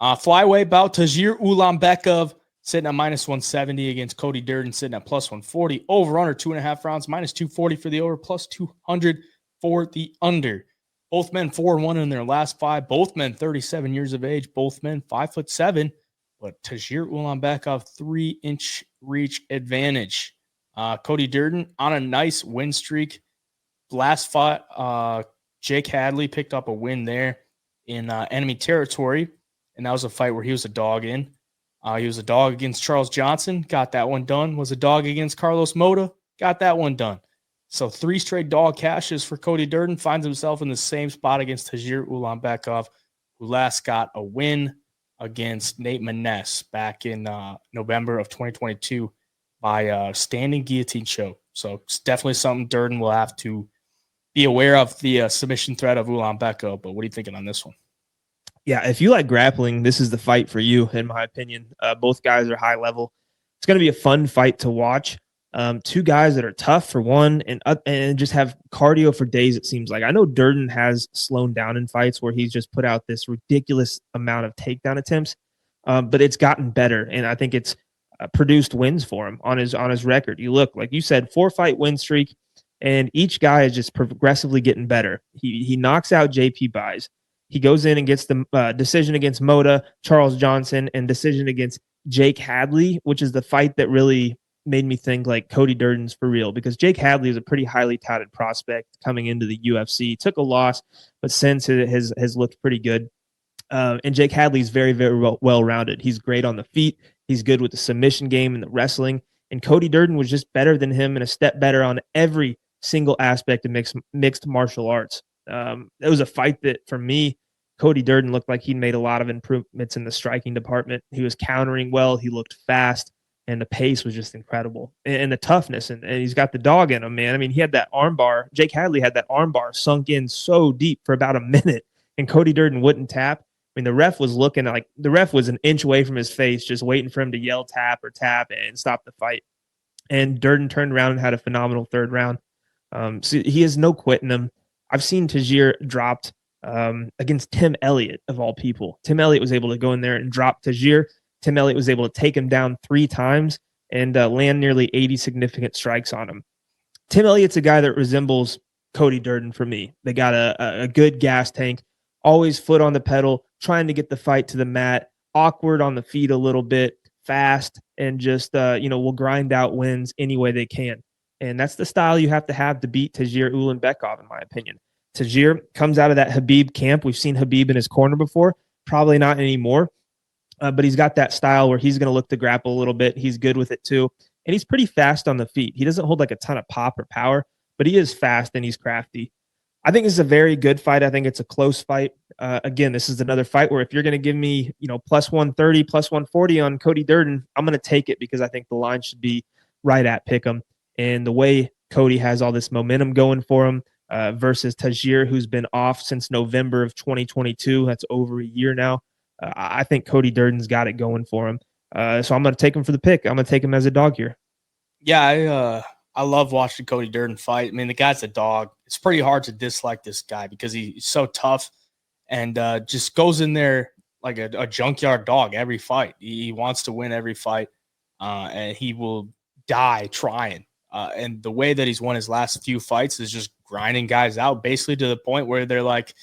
Flyweight bout, Tagir Ulanbekov sitting at minus 170 against Cody Durden sitting at plus 140. Over under 2.5 rounds, minus 240 for the over, plus 200 for the under. Both men 4-1 in their last 5. Both men 37 years of age. Both men 5'7". But Tagir Ulanbekov 3-inch reach advantage. Cody Durden on a nice win streak. Last fight, Jake Hadley picked up a win there in enemy territory, and that was a fight where he was a dog in. He was a dog against Charles Johnson, got that one done. Was a dog against Carlos Mota, got that one done. So 3 straight dog cashes for Cody Durden. Finds himself in the same spot against Tagir Ulanbekov, who last got a win against Nate Maness back in November of 2022 by a standing guillotine choke. So it's definitely something Durden will have to be aware of, the submission threat of Ulanbekov. But what are you thinking on this one? Yeah, if you like grappling, this is the fight for you, in my opinion. Both guys are high level. It's going to be a fun fight to watch. 2 guys that are tough for one and just have cardio for days, it seems like. I know Durden has slowed down in fights where he's just put out this ridiculous amount of takedown attempts, but it's gotten better, and I think it's produced wins for him on his record. You look, like you said, 4-fight win streak, and each guy is just progressively getting better. He knocks out JP Buys. He goes in and gets the decision against Mota, Charles Johnson, and decision against Jake Hadley, which is the fight that really made me think like Cody Durden's for real, because Jake Hadley is a pretty highly touted prospect coming into the UFC. Took a loss, but since it has looked pretty good. And Jake Hadley is very, very well-rounded. He's great on the feet. He's good with the submission game and the wrestling. And Cody Durden was just better than him and a step better on every single aspect of mixed martial arts. It was a fight that, for me, Cody Durden looked like he made a lot of improvements in the striking department. He was countering well. He looked fast, and the pace was just incredible. And the toughness, and he's got the dog in him, man. I mean, he had that armbar. Jake Hadley had that armbar sunk in so deep for about a minute, and Cody Durden wouldn't tap. I mean, the ref was looking like the ref was an inch away from his face, just waiting for him to yell tap and stop the fight. And Durden turned around and had a phenomenal third round. So he has no quitting him. I've seen Tagir dropped against Tim Elliott, of all people. Tim Elliott was able to go in there and drop Tagir. Tim Elliott was able to take him down 3 times and land nearly 80 significant strikes on him. Tim Elliott's a guy that resembles Cody Durden for me. They got a good gas tank, always foot on the pedal, trying to get the fight to the mat, awkward on the feet a little bit, fast, and just will grind out wins any way they can. And that's the style you have to beat Tagir Ulanbekov, in my opinion. Tagir comes out of that Khabib camp. We've seen Khabib in his corner before, probably not anymore, but he's got that style where he's going to look to grapple a little bit. He's good with it too, and he's pretty fast on the feet. He doesn't hold like a ton of pop or power, but he is fast and he's crafty. I think this is a very good fight. I think it's a close fight. Again, this is another fight where if you're going to give me, plus 130, plus 140 on Cody Durden, I'm going to take it because I think the line should be right at pick'em. And the way Cody has all this momentum going for him versus Tagir, who's been off since November of 2022. That's over a year now. I think Cody Durden's got it going for him. So I'm going to take him for the pick. I'm going to take him as a dog here. Yeah, I love watching Cody Durden fight. I mean, the guy's a dog. It's pretty hard to dislike this guy because he's so tough and just goes in there like a junkyard dog every fight. He wants to win every fight, and he will die trying. And the way that he's won his last few fights is just grinding guys out, basically to the point where they're like,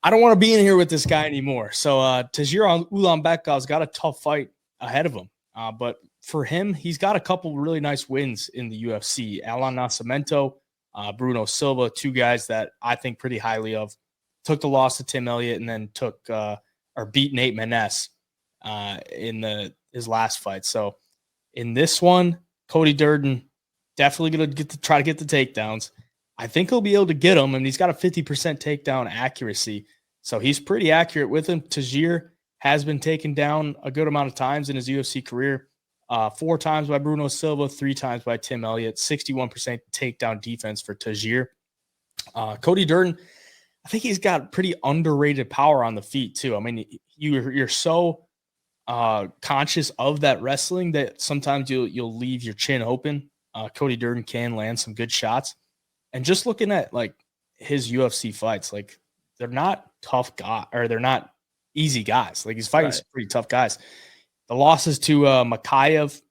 I don't want to be in here with this guy anymore. So Tagir Ulanbekov's got a tough fight ahead of him. But for him, he's got a couple really nice wins in the UFC. Alan Nascimento, Bruno Silva, 2 guys that I think pretty highly of. Took the loss to Tim Elliott and then beat Nate Maness in his last fight. So in this one, Cody Durden definitely going to try to get the takedowns. I think he'll be able to get them, and he's got a 50% takedown accuracy. So he's pretty accurate with him. Tagir has been taken down a good amount of times in his UFC career. 4 times by Bruno Silva, 3 times by Tim Elliott, 61% takedown defense for Tagir. Cody Durden, I think he's got pretty underrated power on the feet too. I mean, you're so conscious of that wrestling that sometimes you'll leave your chin open. Cody Durden can land some good shots. And just looking at like his UFC fights, like they're not tough guys, or they're not easy guys. Like he's fighting Right. some pretty tough guys. The losses to Makayev,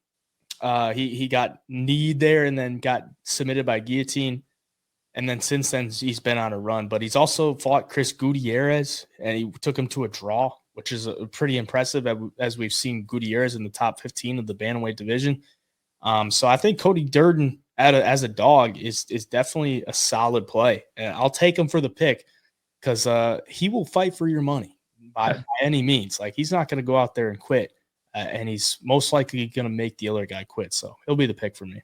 he got kneed there and then got submitted by guillotine. And then since then, he's been on a run. But he's also fought Chris Gutierrez, and he took him to a draw, which is pretty impressive as we've seen Gutierrez in the top 15 of the bantamweight division. So I think Cody Durden as a dog is definitely a solid play. And I'll take him for the pick because he will fight for your money by any means. Like he's not going to go out there and quit, and he's most likely going to make the other guy quit. So he'll be the pick for me.